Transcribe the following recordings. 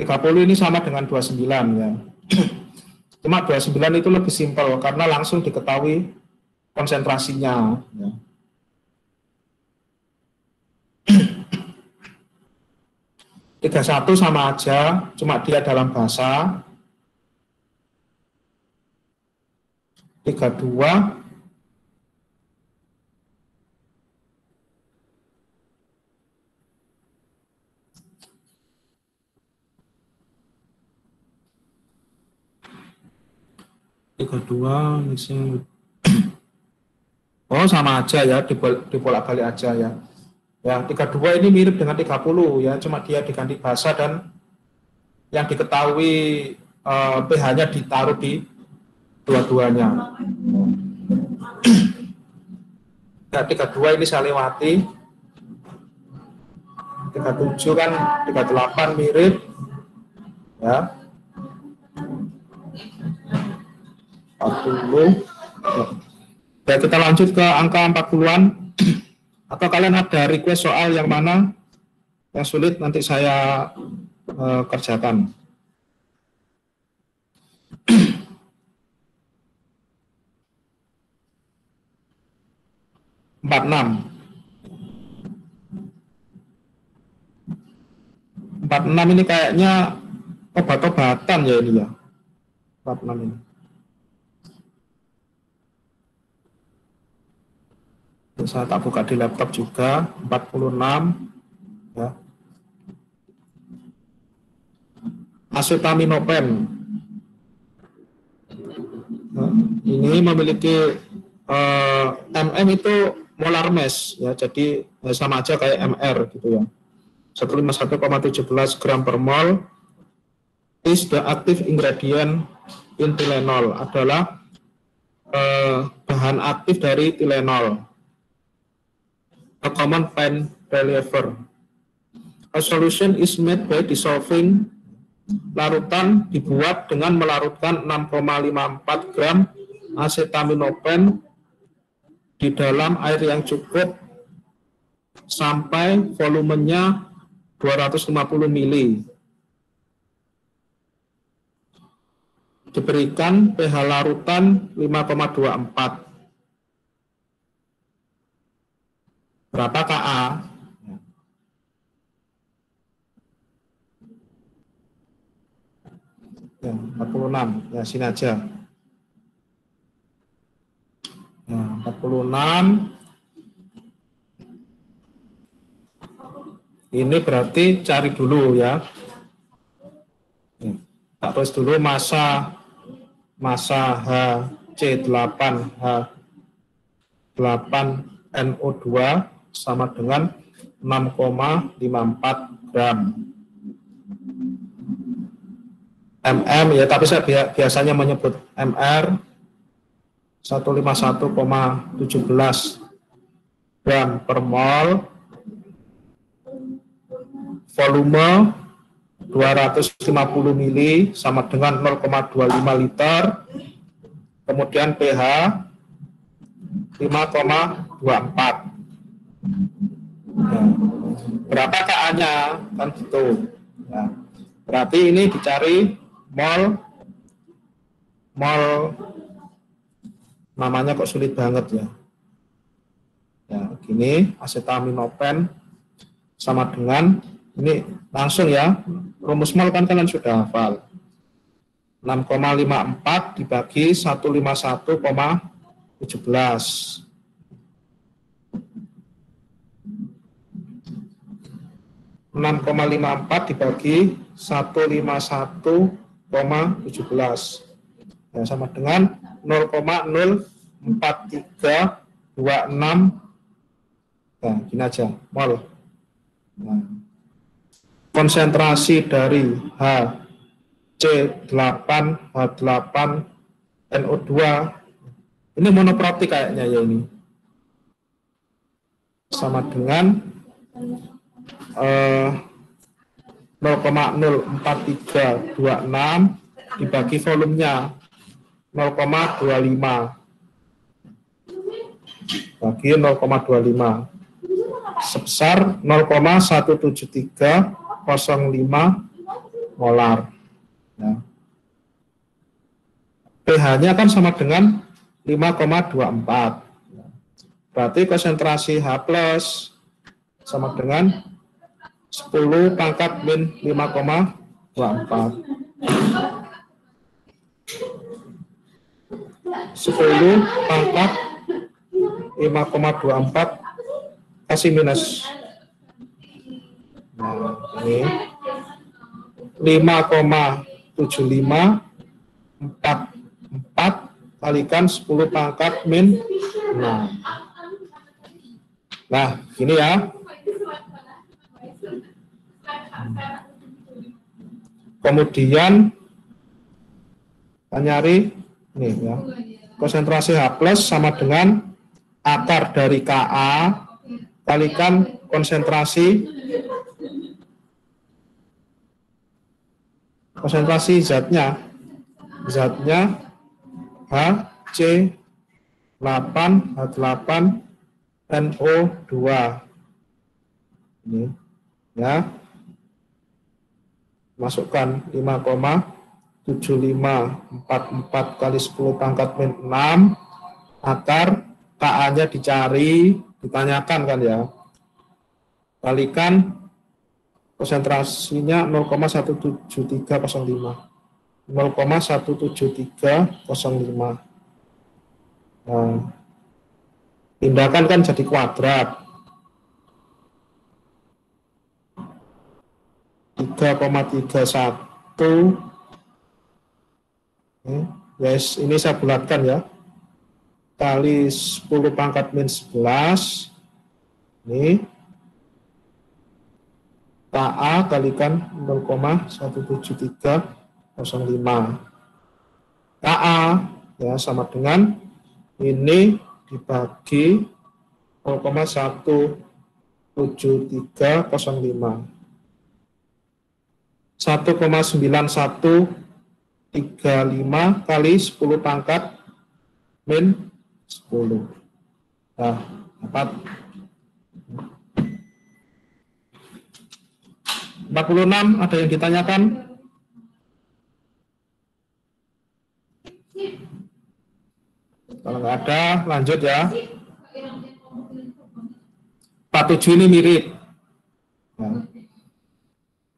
30 ini sama dengan 29 ya. Cuma 29 itu lebih simpel karena langsung diketahui konsentrasinya ya. 31 sama aja, cuma dia dalam basa. 32 misalnya. Oh, sama aja ya, dibolak-balik aja ya. Ya, 32 ini mirip dengan 30 ya, cuma dia diganti basa dan yang diketahui pH-nya ditaruh di dua-duanya. Ya, 32 ini saya lewati. 37 kan 38 mirip. Ya. 40. Ya, kita lanjut ke angka 40-an. Atau kalian ada request soal yang mana yang sulit nanti saya kerjakan. 46 ini kayaknya obat-obatan ya ini ya. 46 ini. Saya tak buka di laptop juga. 46 ya. Acetaminophen. Nah, ini memiliki MM itu molar mass ya, jadi sama aja kayak MR gitu ya. 151,17 gram per mol is the active ingredient in Tylenol, adalah bahan aktif dari Tylenol. A common pain reliever. A solution is made by dissolving. Larutan dibuat dengan melarutkan 6,54 gram acetaminophen di dalam air yang cukup sampai volumenya 250 ml. Diberikan pH larutan 5,24. Berapa Ka? Ya, 46. Ya, sini aja. Nah, 46. Ini berarti cari dulu ya. Tak tulis dulu massa HC8H8NO2 sama dengan 6,54 gram. MM ya, tapi saya biasanya menyebut MR 151,17 gram per mol, volume 250 ml sama dengan 0,25 liter, kemudian pH 5,24. Ya. Berapa Ka-nya? Kan gitu. Ya. Berarti ini dicari mol namanya kok sulit banget ya. Ya, gini acetaminophen sama dengan ini langsung ya. Rumus mol kan kalian sudah hafal. 6,54 dibagi 151,17. 6,54 dibagi 151,17 ya, sama dengan 0,04326. Nah, gini aja, mol. Nah, konsentrasi dari HC8H8NO2 ini monoprotik kayaknya ya, ini sama dengan 0,04326 dibagi volumenya 0,25 bagi 0,25 sebesar 0,17305 molar. Ya. pH-nya kan sama dengan 5,24. Berarti konsentrasi H+ sama dengan 10 pangkat min 5,24. 10 pangkat 5,24 kasih minus. Nah, ini 5,7544 kalikan 10 pangkat min 6. Nah, gini ya. Kemudian kita nyari ini ya. Konsentrasi H+ sama dengan akar dari Ka kalikan konsentrasi zatnya HC8H8 NO2 ini ya, masukkan 5,7544 kali 10 pangkat min 6 akar Ka-nya dicari, ditanyakan kan ya, kalikan konsentrasinya 0,17305. 0,17305. Nah, tindakan kan jadi kuadrat. 3,31. Yes, ini saya bulatkan ya. Kali 10 pangkat min 11. Ini Ka kalikan 0,17305. Ka ya sama dengan ini dibagi 0,17305. 1,9135 kali 10 pangkat min 10. Nah, dapat 46. Ada yang ditanyakan? Kalau nggak ada, lanjut ya. 47 ini mirip. Nah,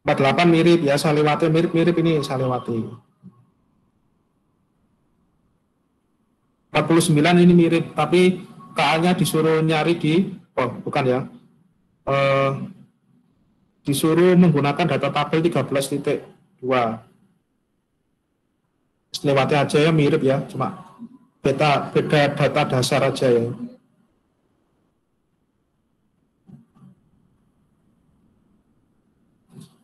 48 mirip ya, Saliwati mirip-mirip ini Saliwati. 49 ini mirip, tapi Ka-nya disuruh nyari di, bukan ya, disuruh menggunakan data tabel 13.2. Lewati aja ya, mirip ya, cuma beda data dasar aja ya.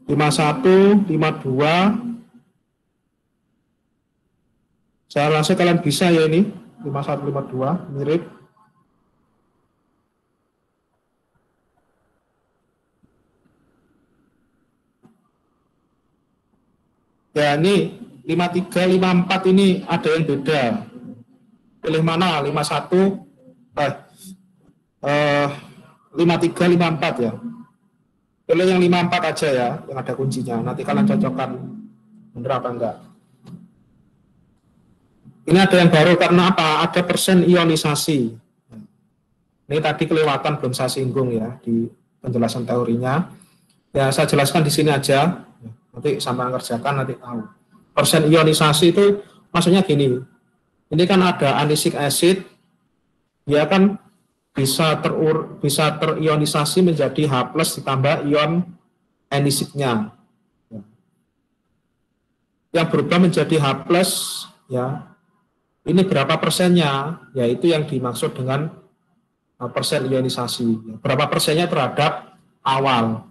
Lima 52. Saya rasa kalian bisa ya ini 5152 mirip. Ya ini 53, 54 ini ada yang beda. Pilih mana? 53, 54 ya. Pilih yang 54 aja ya, yang ada kuncinya. Nanti kalian cocokkan bener apa enggak. Ini ada yang baru karena apa? Ada persen ionisasi. Ini tadi kelewatan belum saya singgung ya di penjelasan teorinya. Ya saya jelaskan di sini aja. Nanti sampai ngerjakan nanti tahu. Persen ionisasi itu maksudnya gini. Ini kan ada anisic acid, dia kan bisa terionisasi menjadi H+ ditambah ion anisiknya. Yang berubah menjadi H+ ya. Ini berapa persennya? Ya itu yang dimaksud dengan persen ionisasi. Berapa persennya terhadap awal?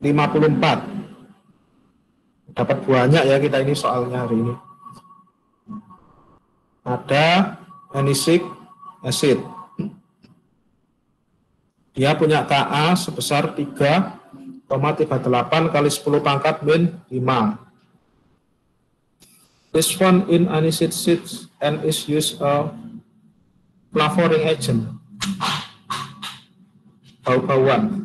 54. Dapat banyak ya kita ini soalnya hari ini. Ada anisic acid. Dia punya Ka sebesar 3,38 kali 10 pangkat min 5. This found in aniseed seeds and is used a flavoring agent. Bau-bauan.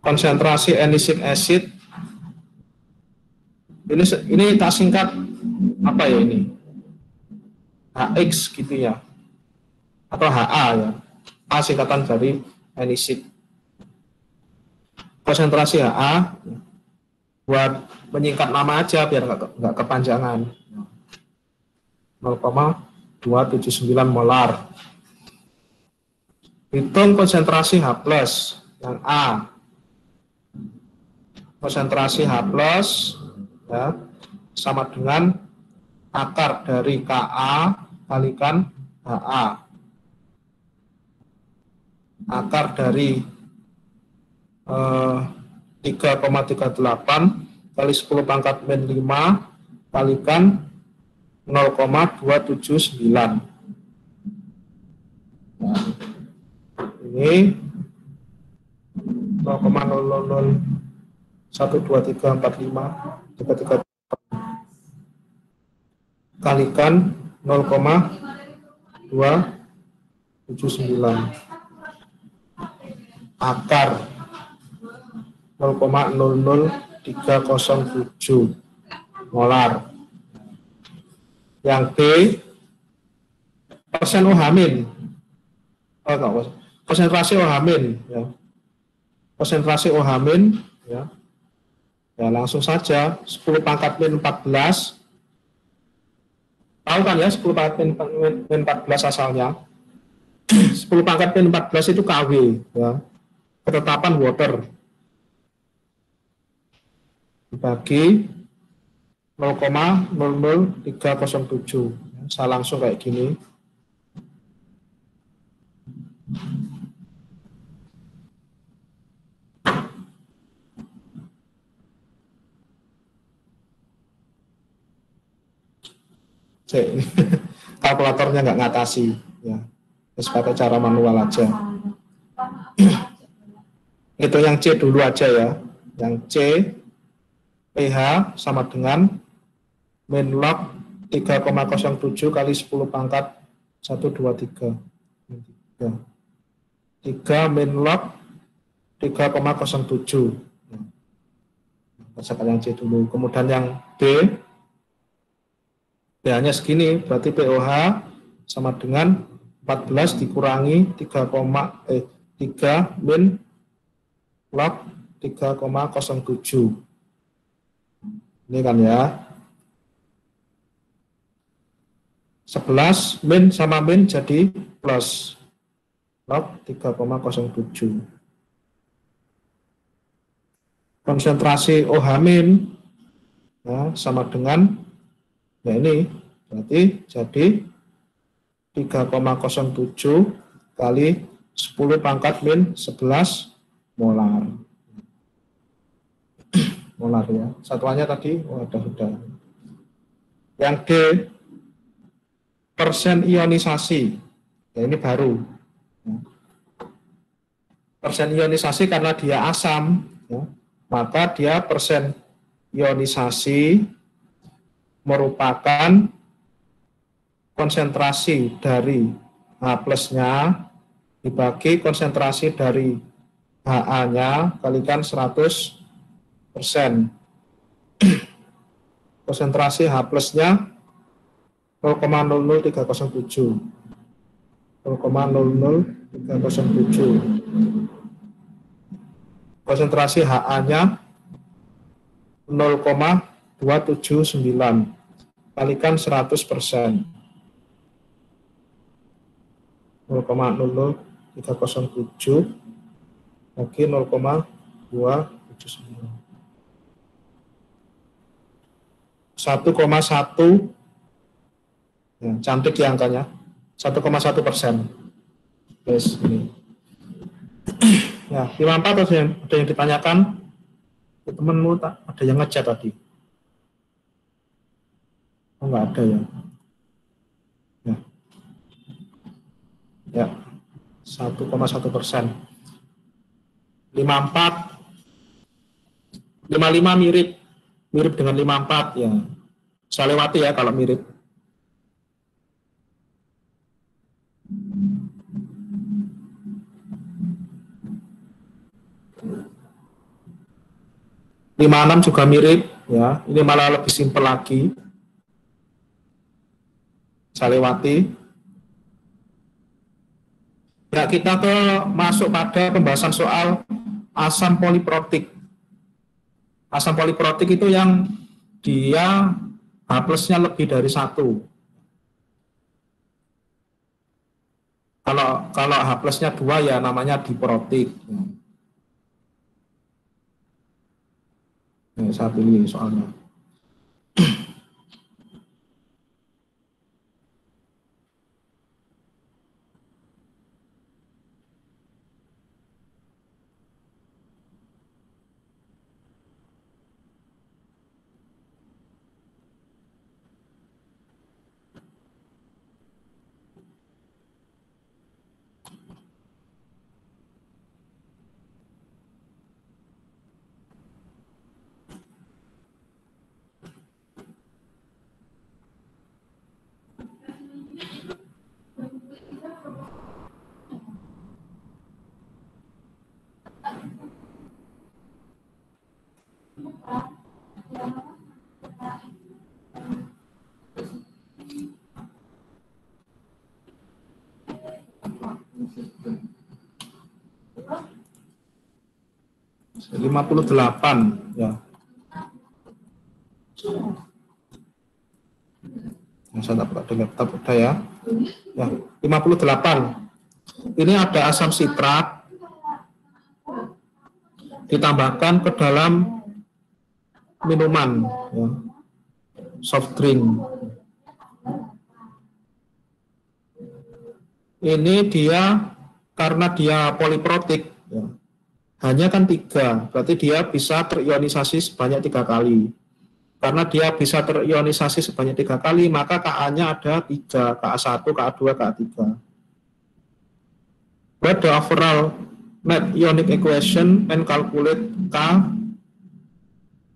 konsentrasi anionic acid ini tak singkat apa ya ini, HX gitu ya, atau HA ya, A singkatan dari anionic. Konsentrasi HA buat menyingkat nama aja biar nggak kepanjangan, 0,279 molar. Hitung konsentrasi H+ yang A. Konsentrasi H+ ya, sama dengan akar dari Ka kalikan Ha. Akar dari 3,38 kali 10 pangkat min 5 kalikan 0,279. Nah, ini 0,0012345 kalikan 0,279 akar 0,00307 molar. Yang B persen OH-, konsentrasi OH- ya. Konsentrasi OH- ya. Ya langsung saja 10 pangkat min 14. Tahu kan ya 10 pangkat min 14 asalnya. 10 pangkat min 14 itu KW ya. Ketetapan water. Dibagi 0,00307. Saya langsung kayak gini. Kalkulatornya nggak ngatasi ya, terus pakai cara manual aja. Itu yang C dulu aja ya. Yang C pH sama dengan min log 3,07 kali 10 pangkat 123 3 min log 3,07. Bacakan yang C dulu. Kemudian yang D pH-nya segini, berarti pOH sama dengan 14 dikurangi 3 min log 3,07. Ini kan ya. 11 min sama min jadi plus log 3,07. Konsentrasi OH- ya, sama dengan ya ini berarti jadi 3,07 kali 10 pangkat min 11 molar. Molar ya. Satuannya tadi udah. Yang D persen ionisasi. Ya ini baru. Persen ionisasi karena dia asam ya, maka dia persen ionisasi merupakan konsentrasi dari H+-nya dibagi konsentrasi dari HA-nya kalikan 100%. Konsentrasi H+-nya 0,00307. 0,00307. Konsentrasi HA-nya 0,279 kalikan 100%. 0,00307 lagi 0,279. 1,1 ya, cantik ya angkanya 1,1%. Yes, ini. Ya, 54 ada yang ditanyakan temenmu, ada yang ngechat tadi. Oh, enggak ada ya. Ya, 1,1%. 54, 55 mirip dengan 54 ya. Saya lewati ya kalau mirip. 56 juga mirip ya. Ini malah lebih simpel lagi. Saya lewati. Ya, kita masuk pada pembahasan soal asam poliprotik. Asam poliprotik itu yang dia H plusnya lebih dari 1. Kalau H plusnya 2 ya namanya diprotik. Nah, saya pilih soalnya. 58 ya. Saya dapat ada laptop udah ya. Ya, 58. Ini ada asam sitrat ditambahkan ke dalam minuman ya, soft drink. Ini dia karena dia poliprotik ya, hanya kan 3, berarti dia bisa terionisasi sebanyak 3 kali. Karena dia bisa terionisasi sebanyak 3 kali, maka Ka-nya ada 3, Ka1, Ka2, Ka3. Write the overall net ionic equation and calculate K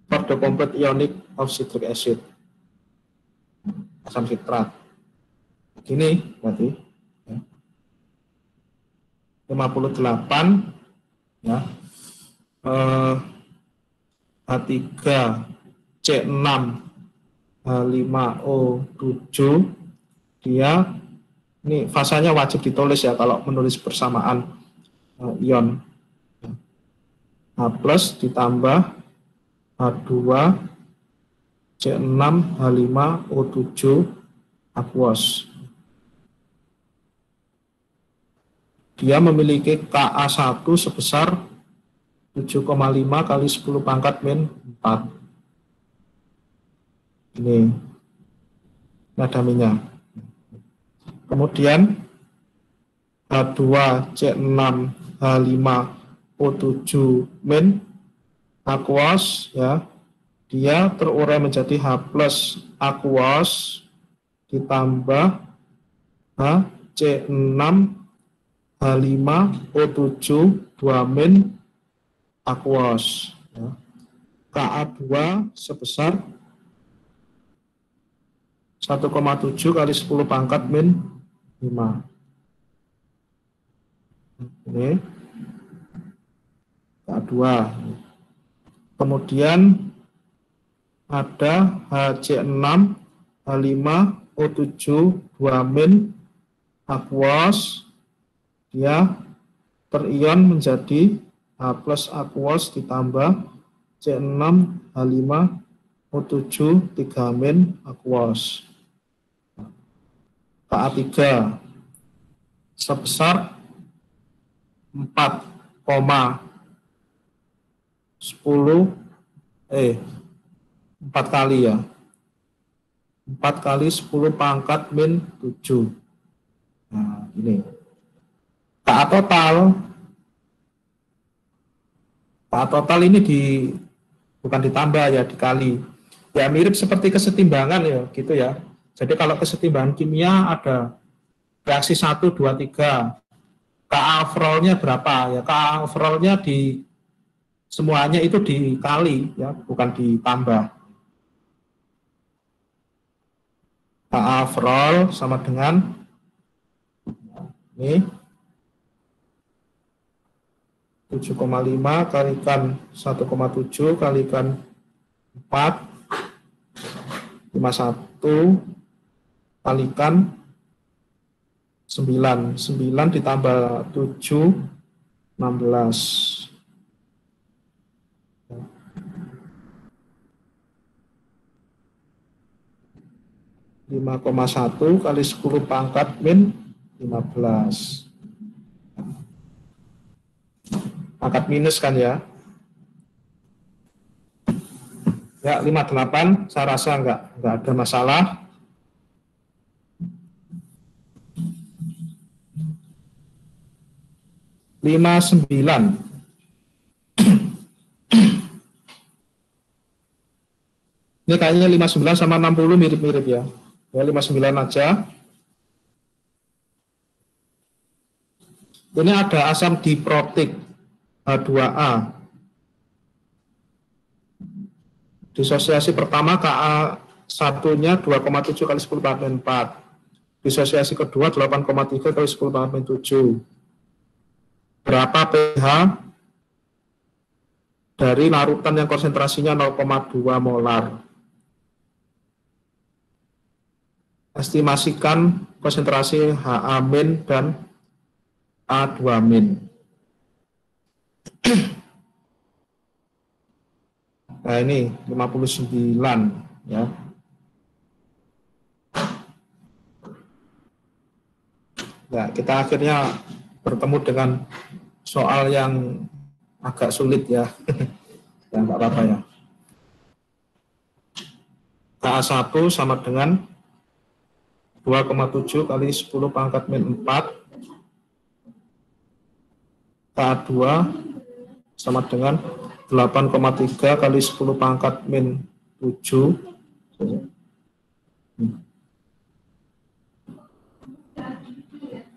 for the complete ionic of citric acid. Asam sitrat. Gini berarti ya. 58 ya. H3 C6 H5O7 dia ini fasanya wajib ditulis ya kalau menulis bersamaan ion. H plus ditambah H2 C6 H5O7 aqueous. Dia memiliki Ka1 sebesar 7,5 kali 10 pangkat min 4. Ini ada minyak. Kemudian H2C6 H5O7 min aqueous ya. Dia terurai menjadi H plus aqueous ditambah HC6 H5O7 2 min aqueous ya. Ka2 sebesar 1,7 kali 10 pangkat min 5. Ini K2. Kemudian ada HC6 H5O7 2 min aqueous. Dia terion menjadi H plus aqueous ditambah C6 H5O7 3 min aqueous. Ka3 sebesar 4 kali ya. 4 kali 10 pangkat min 7. Nah, ini. Ka total ini bukan ditambah ya, dikali. Ya mirip seperti kesetimbangan ya, gitu ya. Jadi kalau kesetimbangan kimia ada reaksi 1, 2, 3. Ka overall-nya berapa ya? Ka overall-nya di semuanya itu dikali ya, bukan ditambah. Ka overall sama dengan ini 7,5 kalikan 1,7 kalikan 4, 51 kalikan 9 ditambah 7, 16. 5,1 kali 10 pangkat min 15. Angkat minus kan ya. Ya, 58 saya rasa enggak ada masalah. Lima sembilan. Ini kayaknya 59 sama 60 mirip-mirip ya. Ya, 59 aja. Ini ada asam diprotik H2A. Disosiasi pertama Ka1-nya 2,7 kali 10 pangkat min 4. Disosiasi kedua 8,3 kali 10 pangkat min 7. Berapa pH dari larutan yang konsentrasinya 0,2 molar? Estimasikan konsentrasi Ha- dan A2-. Nah ini 59 ya. Nah, kita akhirnya bertemu dengan soal yang agak sulit ya. Ya enggak apa-apa ya. Ka1 sama dengan 2,7 kali 10 pangkat min 4. Ka2 sama dengan 8,3 kali 10 pangkat min 7.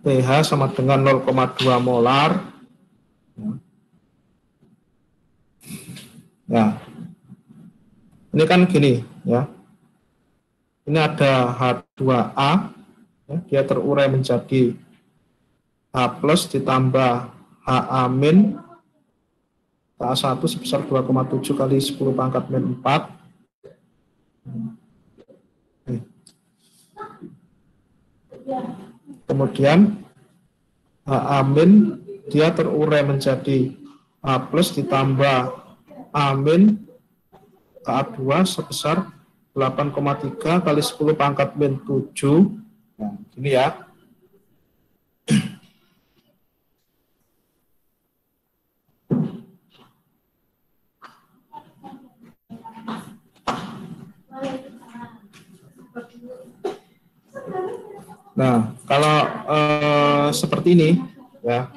pH sama dengan 0,2 molar. Nah, ini kan gini ya. Ini ada H2A, ya, dia terurai menjadi H plus ditambah Ha min Ka1 sebesar 2,7 kali 10 pangkat min 4. Kemudian Ha min dia terurai menjadi H plus ditambah A min Ka2 sebesar 8,3 kali 10 pangkat min 7. Nah, gini ya. Nah, kalau seperti ini ya,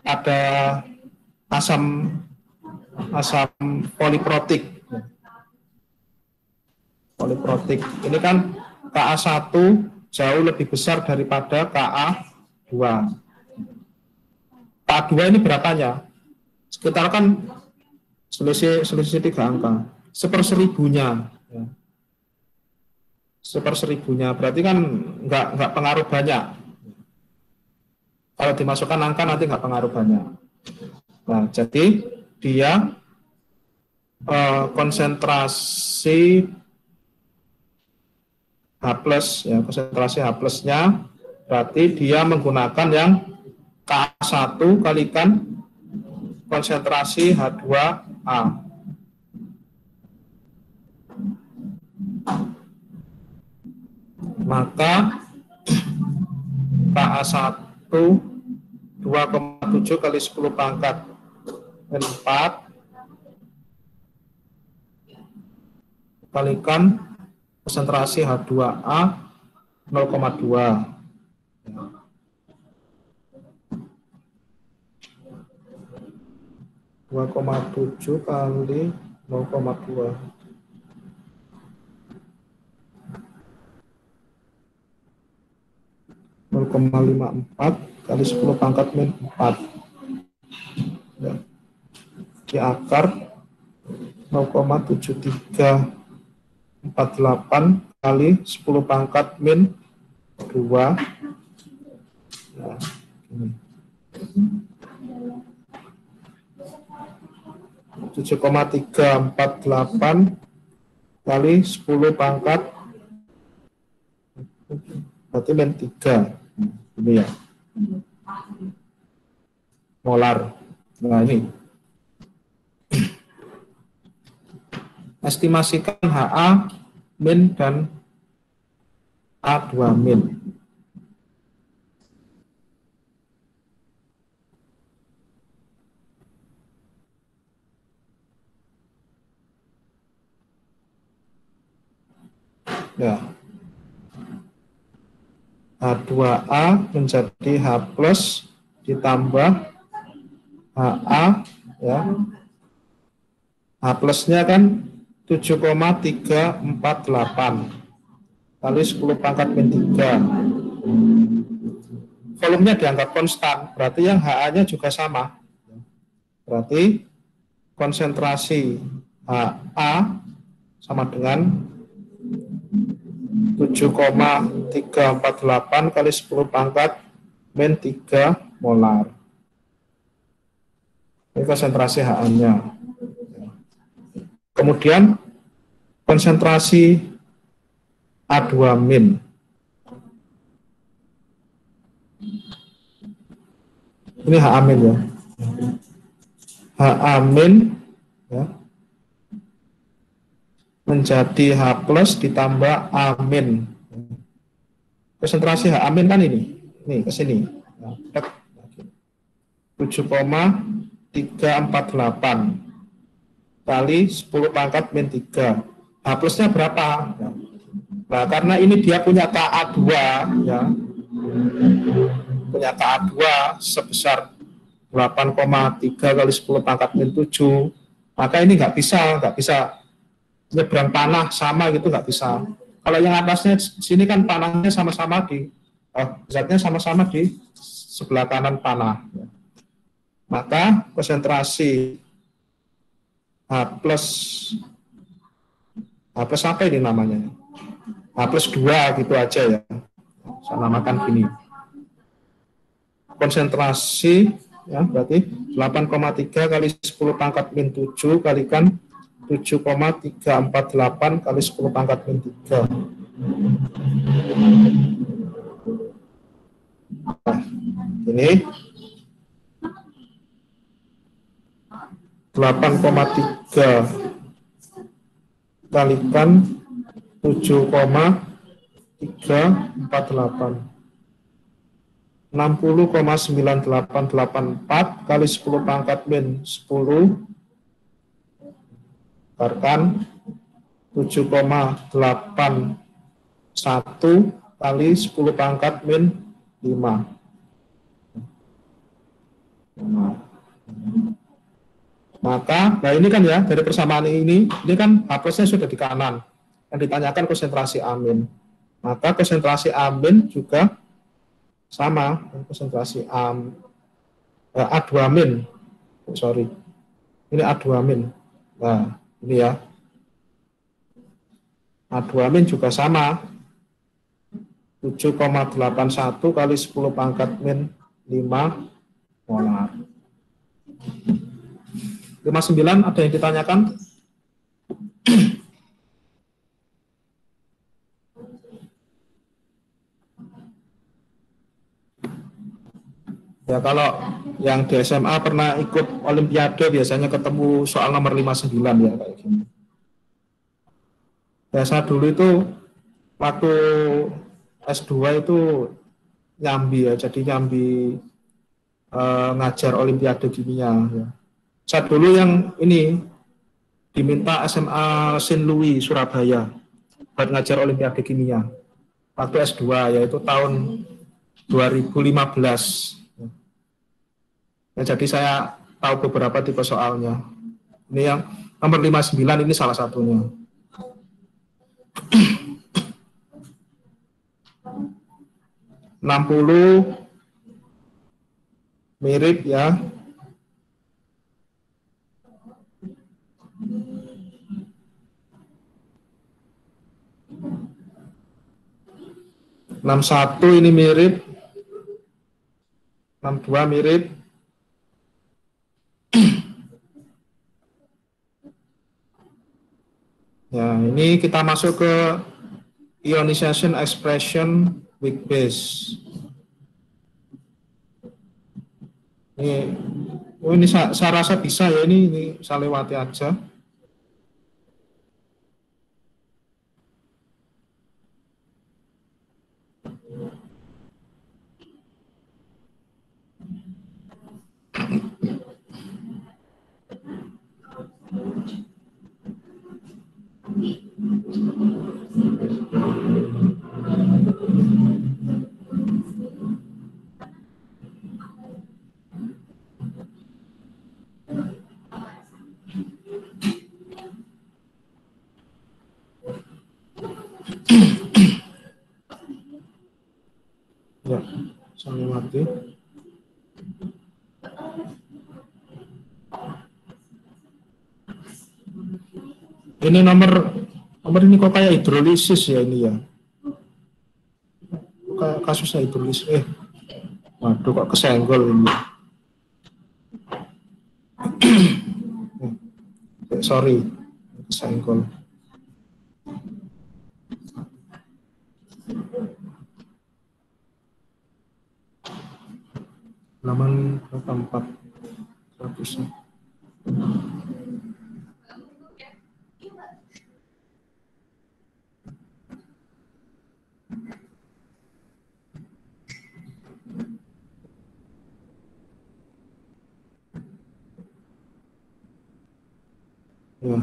ada asam poliprotik. Ini kan Ka1 jauh lebih besar daripada Ka2. Ka2 ini berapanya? Sekitar kan selisih 3 angka. Seperseribunya. Ya. Seperseribunya. Berarti kan nggak pengaruh banyak. Kalau dimasukkan angka nanti nggak pengaruh banyak. Nah, jadi dia konsentrasi H plus ya, konsentrasi H plusnya berarti dia menggunakan yang Ka1 kalikan konsentrasi H2A. Maka Ka1 2,7 kali 10 pangkat min 4 kalikan konsentrasi H2A 0,2. 2,7 kali 0,2. 0,54 kali 10 pangkat min 4. Ya. Di akar 0,7348 kali 10 pangkat min 2. Nah, ini. 7,348 kali 10 pangkat berarti min 3 ini ya molar. Nah ini estimasikan HA min dan A2 min. Ya. H2A menjadi H plus ditambah HA ya. H plusnya kan 7,348 kali 10 pangkat min 3. Volumenya dianggap konstan, berarti yang HA-nya juga sama. Berarti konsentrasi HA sama dengan 7,348 kali 10 pangkat min 3 molar. Ini konsentrasi HA-nya. Kemudian konsentrasi A2 min. Ini HA min ya. HA min ya, menjadi H plus ditambah A min. Konsentrasi H min kan ini ke sini. 7,348 kali 10 pangkat min 3. H plusnya berapa? Nah, karena ini dia punya KA2 ya. Punya KA2 sebesar 8,3 kali 10 pangkat min 7. Maka ini nggak bisa nyebrang panah sama gitu, nggak bisa. Kalau yang atasnya sini kan panahnya sama-sama zatnya sama-sama di sebelah kanan panah. Maka konsentrasi H plus apa ini namanya? H plus 2 gitu aja ya. Saya namakan gini. Konsentrasi ya berarti 8,3 kali 10 pangkat min 7 kalikan 7,348 kali 10 pangkat min 3. Nah, ini 8,3 kalikan 7,348. 60,9884 kali 10 pangkat min 10 kalikan 7,81 kali 10 pangkat min 5. Maka, nah ini kan ya, dari persamaan ini kan H plusnya sudah di kanan. Yang ditanyakan konsentrasi amin. Maka konsentrasi amin juga sama, konsentrasi A2 min. Sorry. Ini A2 min. Nah, ini ya. A2 min juga sama. 7,81 kali 10 pangkat min 5 molar. 59 ada yang ditanyakan? Ya kalau yang di SMA pernah ikut Olimpiade biasanya ketemu soal nomor 59 ya kayak gini. Ya saya dulu itu waktu S2 itu nyambi ya, jadi nyambi ngajar Olimpiade kimia ya. Saya dulu yang ini diminta SMA Saint Louis Surabaya buat ngajar Olimpiade kimia waktu S2 yaitu tahun 2015. Ya, jadi saya tahu beberapa tipe soalnya. Ini yang nomor 59 ini salah satunya. (60) mirip ya. (61) ini mirip. 62 mirip. Ya, ini kita masuk ke ionization expression weak base. Ini, oh ini saya rasa bisa ya, ini saya lewati aja. Ya, saya lewati. Ini nomor ini kok kayak hidrolisis ya ini ya. Kayak kasusnya hidrolisis. Waduh kok kesenggol ini. Sorry, kesenggol. Halaman 4 100. Ya.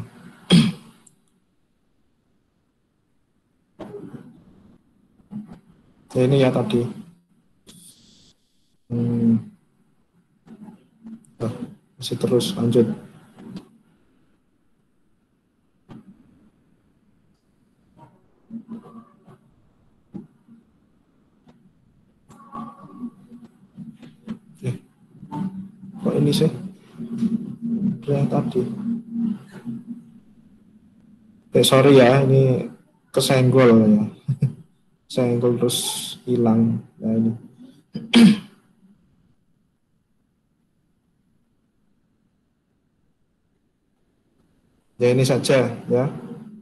Ya, ini ya tadi. Masih terus lanjut. Kok ini sih? Yang tadi. Sorry ya, ini kesenggol ya. Senggol terus hilang. Nah ini. Ya ini saja ya.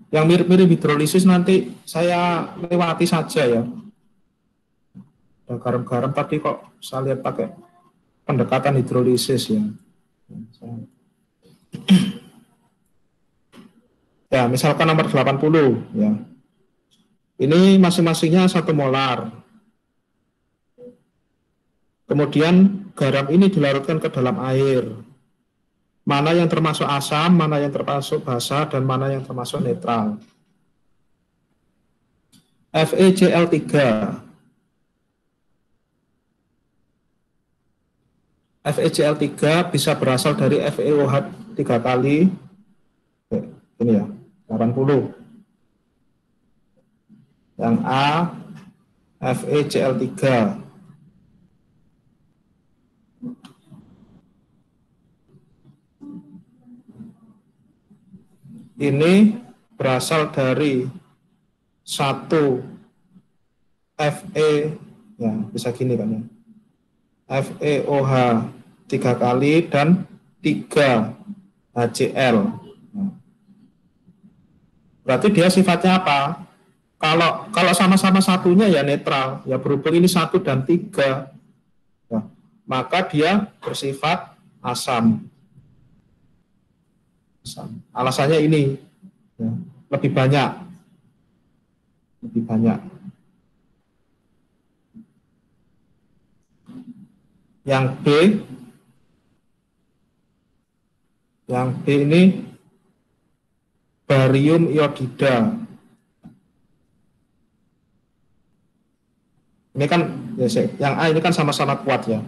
Yang mirip-mirip hidrolisis nanti saya lewati saja ya. Dan garam-garam tadi kok saya lihat pakai pendekatan hidrolisis ya. Ya, misalkan nomor 80 ya. Ini masing-masingnya 1 molar. Kemudian garam ini dilarutkan ke dalam air. Mana yang termasuk asam, mana yang termasuk basa, dan mana yang termasuk netral. FeCl3. FeCl3 bisa berasal dari FeOH 3 kali. Ini ya, 80. Yang A, FeCl3. Ini berasal dari 1 Fe, ya bisa gini kan ya. FeOH 3 kali dan 3 HCl. Berarti dia sifatnya apa? Kalau sama-sama satunya ya netral, ya berhubung ini 1 dan 3, ya, maka dia bersifat asam. Alasannya ini ya, lebih banyak. Yang B ini barium iodida. Ini kan yang A ini kan sama-sama kuat ya,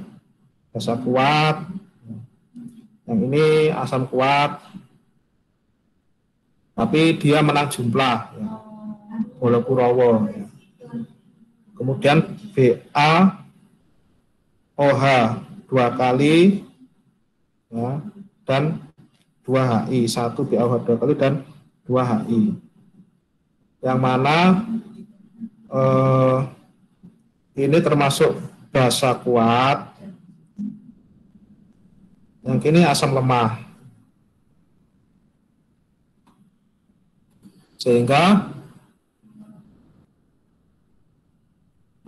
basa kuat. Yang ini asam kuat, tapi dia menang jumlah ya. Bolo Kurowo. Kemudian BaOH 2 kali ya, dan 2 HI, 1 BaOH 2 kali dan 2 HI. Yang mana ini termasuk basa kuat. Yang ini asam lemah. Sehingga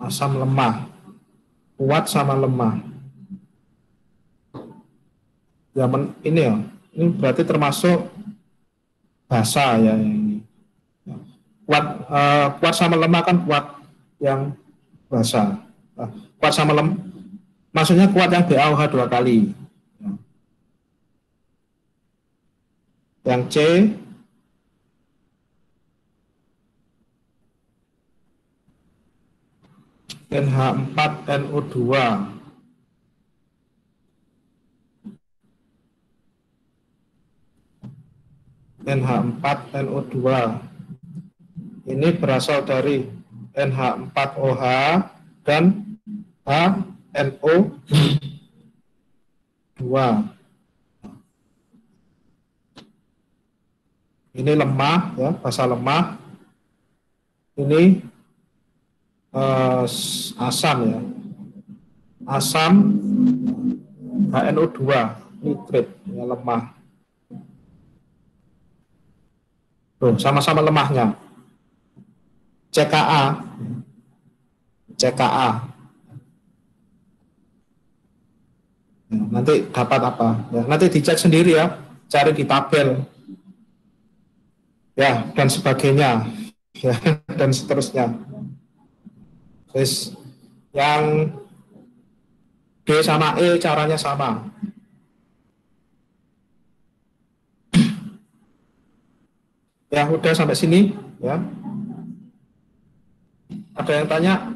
asam lemah, kuat sama lemah. Ya, ini ya, ini berarti termasuk basa ya ini. Kuat sama lemah kan kuat yang basa. Kuat sama lemah, maksudnya kuat yang BaOH 2 kali. Yang C NH4NO2. NH4NO2 ini berasal dari NH4OH dan HNO2. Ini lemah ya, basa lemah. Ini asam ya. Asam HNO2 nitrit ya, lemah. Tuh, sama-sama lemahnya. CKA. Nah, nanti dapat apa? Ya, nanti dicek sendiri ya, cari di tabel. Ya, dan sebagainya. Ya, dan seterusnya. Terus yang D sama E caranya sama. Ya, udah sampai sini ya. Ada yang tanya?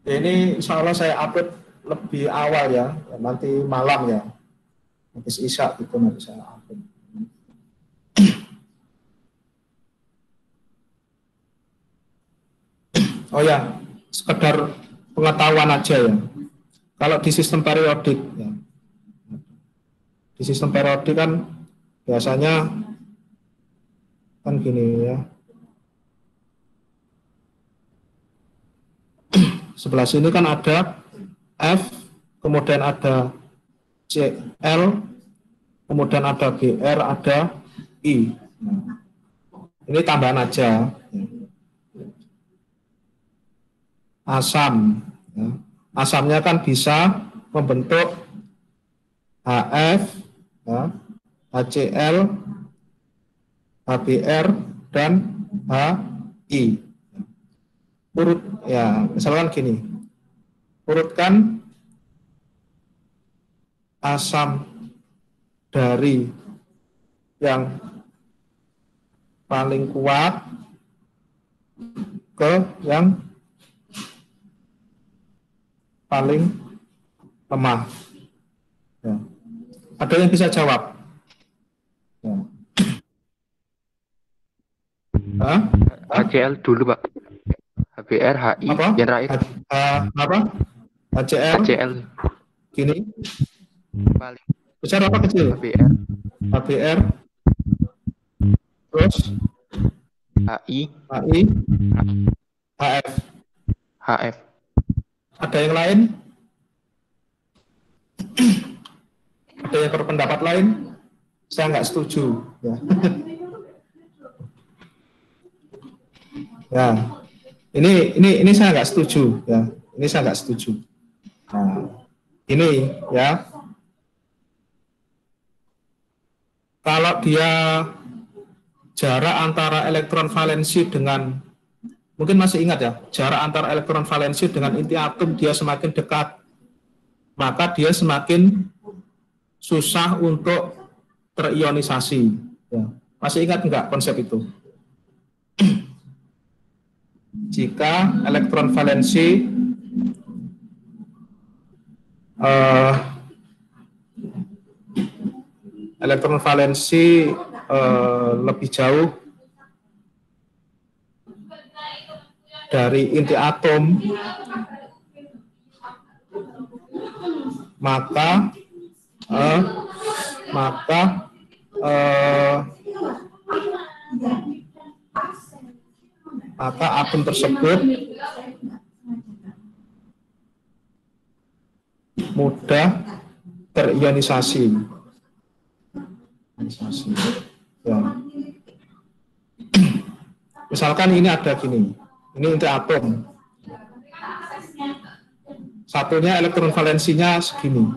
Ya, ini insya Allah saya upload lebih awal ya, nanti malam ya. Habis Isya itu nanti saya upload. Oh ya, sekedar pengetahuan aja ya. Kalau di sistem periodik ya. Di sistem periodik kan biasanya kan gini ya. Sebelah sini kan ada F, kemudian ada Cl, kemudian ada Br, ada I. Nah, ini tambahan aja. Asam. Ya. Asamnya kan bisa membentuk HF, ya, HCl, HBr, dan HI. Urut ya, misalkan gini, urutkan asam dari yang paling kuat ke yang paling lemah. Ya. Ada yang bisa jawab? Ya. HCl dulu Pak. HBr, HI, apa? yang terakhir. Apa? HCl. Gini. Paling besar apa kecil? HBr. Terus HI, HF. Ada yang lain? Ada yang berpendapat lain? Saya nggak setuju. Ya. Ya, ini saya nggak setuju. Ya, ini saya nggak setuju. Nah, ini ya. Kalau dia jarak antara elektron valensi dengan, mungkin masih ingat ya, jarak antara elektron valensi dengan inti atom dia semakin dekat, maka dia semakin susah untuk terionisasi. Ya. Masih ingat enggak konsep itu? Jika elektron valensi lebih jauh dari inti atom, maka atom tersebut mudah terionisasi. Ya. Misalkan ini ada gini, ini untuk atom. Satunya elektron valensinya segini.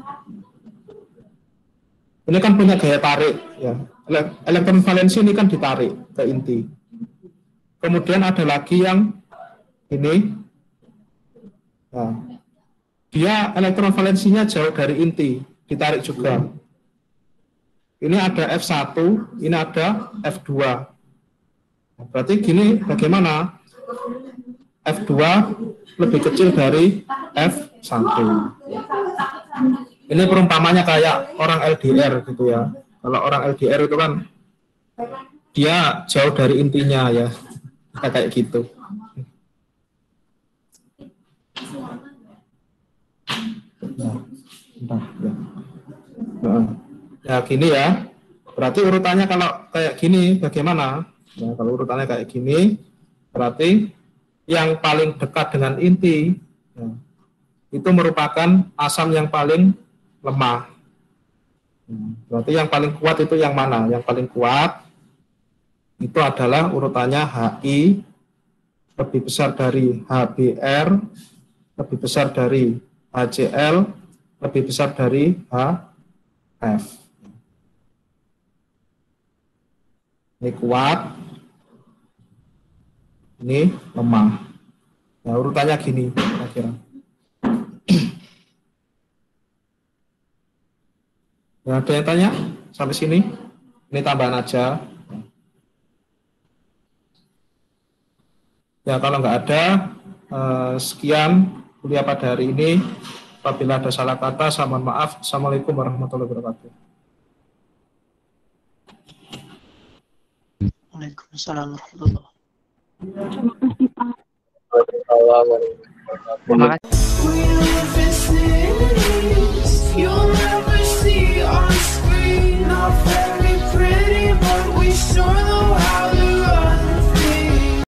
Ini kan punya gaya tarik, ya. Elektron valensi ini kan ditarik ke inti. Kemudian ada lagi yang ini, nah, dia elektron valensinya jauh dari inti, ditarik juga. Ini ada F1, ini ada F2. Berarti gini, bagaimana? F2 lebih kecil dari F1. Ini perumpamannya kayak orang LDR gitu ya. Kalau orang LDR itu kan dia jauh dari intinya ya, kayak gitu. Ya gini ya. Berarti urutannya kalau kayak gini bagaimana? Ya, kalau urutannya kayak gini, berarti yang paling dekat dengan inti ya, itu merupakan asam yang paling lemah. Berarti yang paling kuat itu yang mana? Yang paling kuat itu adalah urutannya HI lebih besar dari HBr, lebih besar dari HCl, lebih besar dari HF. Ini kuat, ini lemah. Nah, urutannya gini, kira-kira. Nah, ada yang tanya sampai sini? Ini tambahan aja. Ya, kalau nggak ada, sekian kuliah pada hari ini. Apabila ada salah kata, saya mohon maaf. Assalamualaikum warahmatullahi wabarakatuh. Waalaikumsalam warahmatullahi wabarakatuh. Terima kasih.